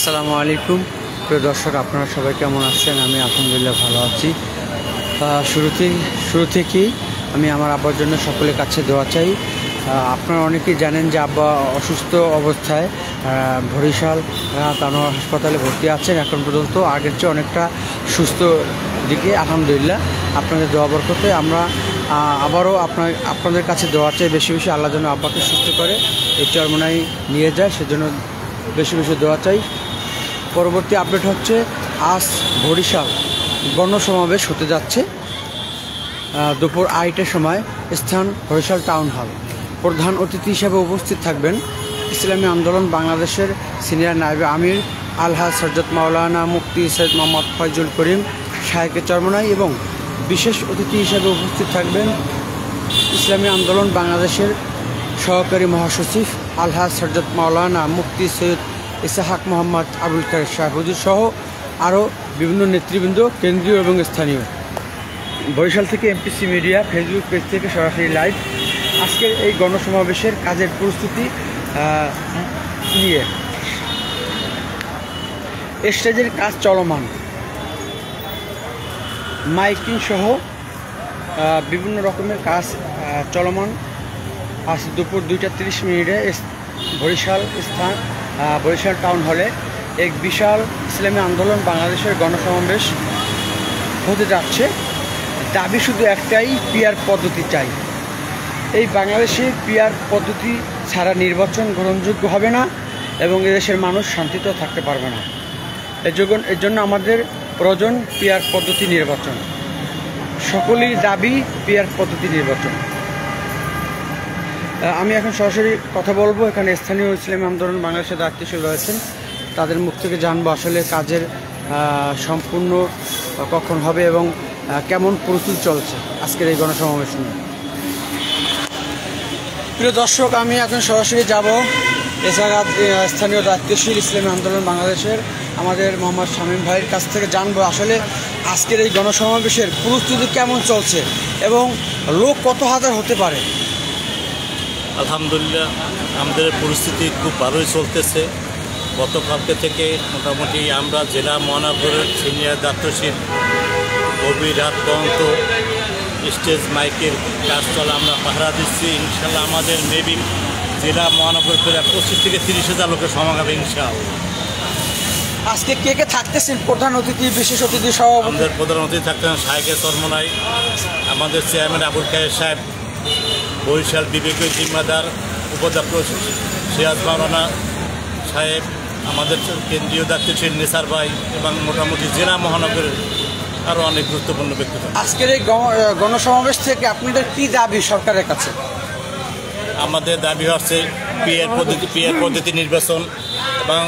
আসসালামু আলাইকুম প্রিয় দর্শক, আপনারা সবাই কেমন আছেন? আমি আলহামদুলিল্লাহ ভালো আছি। শুরু থেকেই আমি আমার আব্বার জন্য সকলের কাছে দোয়া চাই। আপনারা অনেকেই জানেন যে আব্বা অসুস্থ অবস্থায় বরিশাল আনোয়ার হাসপাতালে ভর্তি আছেন। এখন পর্যন্ত আগের চেয়ে অনেকটা সুস্থ দিকে আলহামদুলিল্লাহ। আপনাদের দোয়া বরকতে আমরা আবারও আপনাদের কাছে দোয়া চাই, বেশি বেশি আল্লাহ যেন আব্বাকে সুস্থ করে এই চরমোনাই নিয়ে যায়, সেজন্য বেশি বেশি দোয়া চাই। পরবর্তী আপডেট হচ্ছে, আজ বরিশাল গণসমাবেশ হতে যাচ্ছে দুপুর 2টার সময়, স্থান বরিশাল টাউন হল। প্রধান অতিথি হিসেবে উপস্থিত থাকবেন ইসলামী আন্দোলন বাংলাদেশের সিনিয়র নায়েবে আমির আলহাজ হযরত মাওলানা মুফতি সৈয়দ মোহাম্মদ ফয়জুল করিম শায়েখে চরমোনাই, এবং বিশেষ অতিথি হিসেবে উপস্থিত থাকবেন ইসলামী আন্দোলন বাংলাদেশের সহকারী মহাসচিব আলহাজ হযরত মাওলানা মুফতি সৈয়দ ইসহাক মোহাম্মদ আবুল খায়ের শাহ হুজুর সহ আরও বিভিন্ন নেতৃবৃন্দ, কেন্দ্রীয় এবং স্থানীয়। বরিশাল থেকে এমপিসি মিডিয়া ফেসবুক পেজ থেকে সরাসরি লাইভ আজকের এই গণসমাবেশের কাজের প্রস্তুতি নিয়ে। স্টেজের কাজ চলমান, মাইকিং সহ বিভিন্ন রকমের কাজ চলমান। আজ দুপুর 2:30 বরিশাল টাউন হলে এক বিশাল ইসলামী আন্দোলন বাংলাদেশের গণসমাবেশ হতে যাচ্ছে। দাবি শুধু একটাই, পিআর পদ্ধতি চাই। এই বাংলাদেশে পিআর পদ্ধতি ছাড়া নির্বাচন গ্রহণযোগ্য হবে না এবং এদেশের মানুষ শান্তিতেও থাকতে পারবে না। এর জন্য আমাদের প্রয়োজন পিআর পদ্ধতি নির্বাচন। সকলেই দাবি পিআর পদ্ধতি নির্বাচন। আমি এখন সরাসরি কথা বলবো, এখানে স্থানীয় ইসলামী আন্দোলন বাংলাদেশের দায়িত্বশীল রয়েছেন, তাদের মুখ থেকে জানবো আসলে কাজের সম্পূর্ণ কখন হবে এবং কেমন প্রস্তুতি চলছে আজকের এই গণসমাবেশ নিয়ে। প্রিয় দর্শক, আমি এখন সরাসরি যাব এছাড়া স্থানীয় দায়িত্বশীল ইসলামী আন্দোলন বাংলাদেশের আমাদের মোহাম্মদ শামীম ভাইয়ের কাছ থেকে জানবো আসলে আজকের এই গণসমাবেশের প্রস্তুতি কেমন চলছে এবং লোক কত হাজার হতে পারে। আলহামদুলিল্লাহ, আমাদের পরিস্থিতি খুব ভালোই চলতেছে। গতকালকে থেকে মোটামুটি আমরা জেলা মহানগরের সিনিয়র দায়িত্বশীল গভীর রাত পর্যন্ত স্টেজ মাইকের কাজ চলে, আমরা পাহারা দিচ্ছি। ইনশাল্লাহ আমাদের মেবি জেলা মহানগর প্রায় 25 থেকে 30,000 লোকের সমাগম ইনশাআল্লাহ। আজকে কে কে থাকতেছেন প্রধান অতিথি, বিশেষ অতিথি সহ? আমাদের প্রধান অতিথি থাকতেন শায়েখে চরমোনাই, আমাদের চেয়ারম্যান আবুল খায়ের সাহেব, বরিশাল বিবেকীয় জিম্মাদার উপাধ্যক্ষ সিরাজ মাওলানা সাহেব, আমাদের কেন্দ্রীয় দায়িত্বশীল নিসার ভাই এবং মোটামুটি জেলা মহানগরের আরও অনেক গুরুত্বপূর্ণ ব্যক্তি। আজকের এই গণসমাবেশ থেকে আপনাদের কী দাবি সরকারের কাছে? আমাদের দাবি হচ্ছে পিআর পদ্ধতি নির্বাচন এবং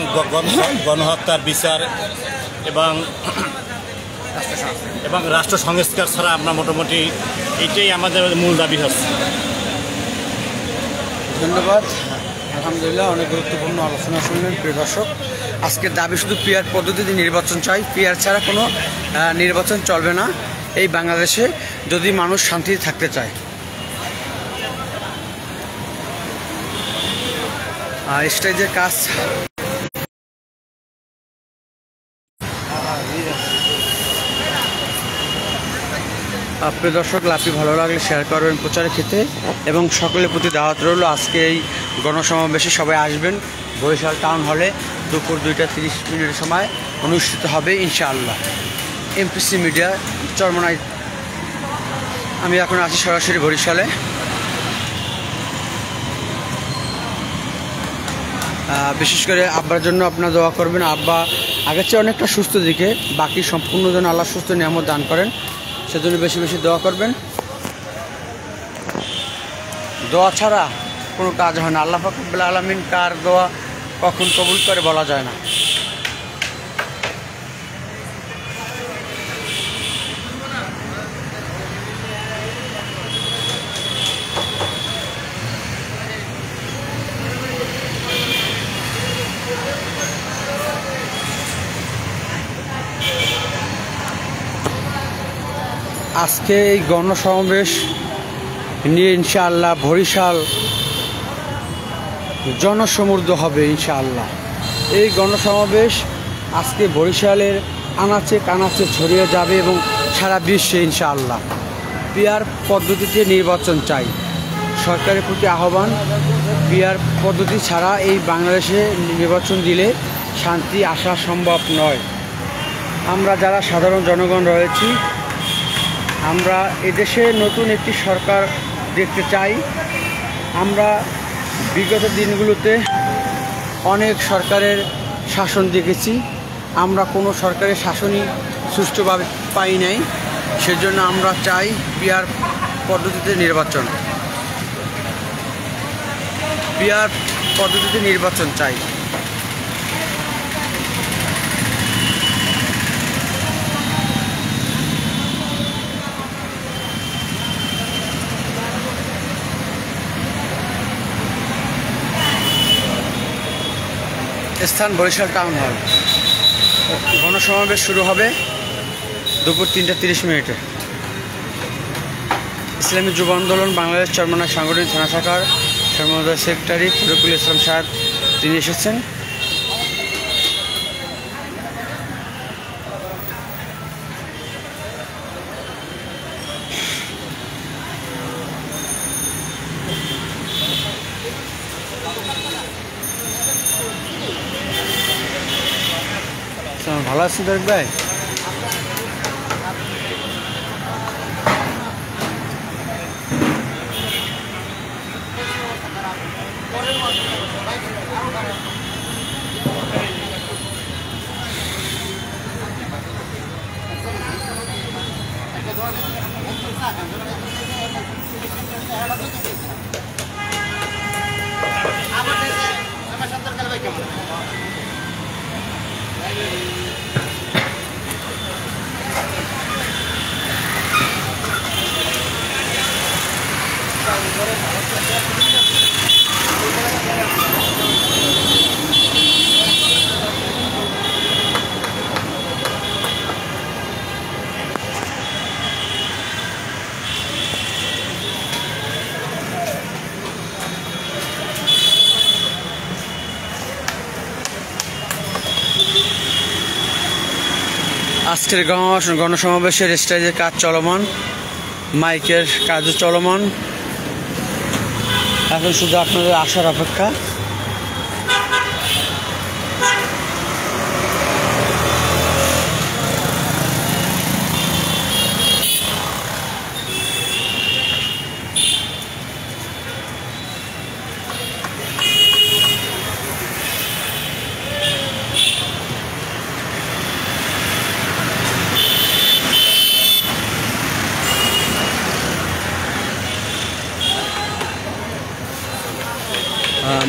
গণহত্যার বিচার এবং রাষ্ট্র সংস্কার ছাড়া আমরা মোটামুটি এটাই আমাদের মূল দাবি হচ্ছে। ধন্যবাদ। আলহামদুলিল্লাহ, অনেক গুরুত্বপূর্ণ আলোচনা শুনলেন প্রিয় দর্শক। আজকের দাবি শুধু পিআর পদ্ধতিতে নির্বাচন চাই, পিআর ছাড়া কোনো নির্বাচন চলবে না এই বাংলাদেশে যদি মানুষ শান্তিতে থাকতে চায়। স্টেজের কাজ প্রিয় দর্শক, লাভটি ভালো লাগলে শেয়ার করবেন প্রচারের ক্ষেত্রে এবং সকলের প্রতি দাওয়াত রইল। আজকে এই গণসমাবেশে সবাই আসবেন। বরিশাল টাউন হলে দুপুর 2:30 সময় অনুষ্ঠিত হবে ইনশাআল্লাহ। এমপিসি মিডিয়া চরমোনাই, আমি এখন আছি সরাসরি বরিশালে। বিশেষ করে আব্বার জন্য আপনারা দোয়া করবেন। আব্বা আগের চেয়ে অনেকটা সুস্থ দিকে, বাকি সম্পূর্ণ যেন আল্লাহ সুস্থ নিয়ামত দান করেন, সেজন্য বেশি বেশি দোয়া করবেন। দোয়া ছাড়া কোনো কাজ হয় না। আল্লাহ পাক রব্বুল আলামিন কার দোয়া কখন কবুল করে বলা যায় না। আজকে এই গণসমাবেশ নিয়ে ইনশাআল্লাহ বরিশাল জনসমৃদ্ধ হবে ইনশাআল্লাহ। এই গণসমাবেশ আজকে বরিশালের আনাচে কানাচে ছড়িয়ে যাবে এবং সারা বিশ্বে ইনশাআল্লাহ। পিআর পদ্ধতিতে নির্বাচন চাই, সরকারের প্রতি আহ্বান। পিআর পদ্ধতি ছাড়া এই বাংলাদেশে নির্বাচন দিলে শান্তি আসা সম্ভব নয়। আমরা যারা সাধারণ জনগণ রয়েছি, আমরা এদেশে নতুন একটি সরকার দেখতে চাই। আমরা বিগত দিনগুলোতে অনেক সরকারের শাসন দেখেছি, আমরা কোনো সরকারের শাসনই সুষ্ঠুভাবে পাই নাই। সেজন্য আমরা চাই পিআর পদ্ধতিতে নির্বাচন, পিআর পদ্ধতিতে নির্বাচন চাই। স্থান বরিশাল টাউন হল। গণসমাবেশ শুরু হবে দুপুর 3:30। ইসলামী যুব আন্দোলন বাংলাদেশ চরমনায় সাংগঠনিক থানা শাখার সর্বদয় সেক্রেটারি ফরুকুল ইসলাম সাহেব তিনি এসেছেন। ভালো আছেন তারিক ভাই? আজকের গণসমাবেশের স্টেজের কাজ চলমান, মাইকের কাজও চলমান। এখন শুধু আপনাদের আসার অপেক্ষা।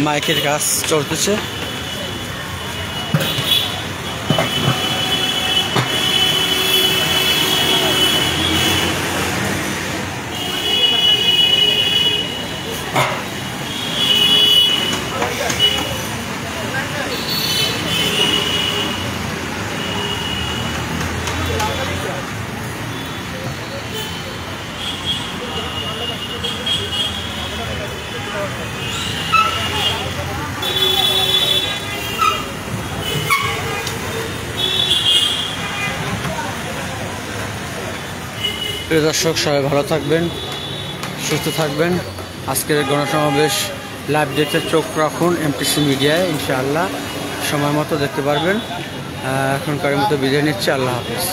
মাইকের কাজ চলতেছে। প্রিয় দর্শক, সবাই ভালো থাকবেন, সুস্থ থাকবেন। আজকের গণসমাবেশ লাইভ দেখতে চোখ রাখুন এমটিসি মিডিয়ায়, ইনশাআল্লাহ সময় মতো দেখতে পারবেন। এখনকার মতো বিদায় নিচ্ছি, আল্লাহ হাফেজ।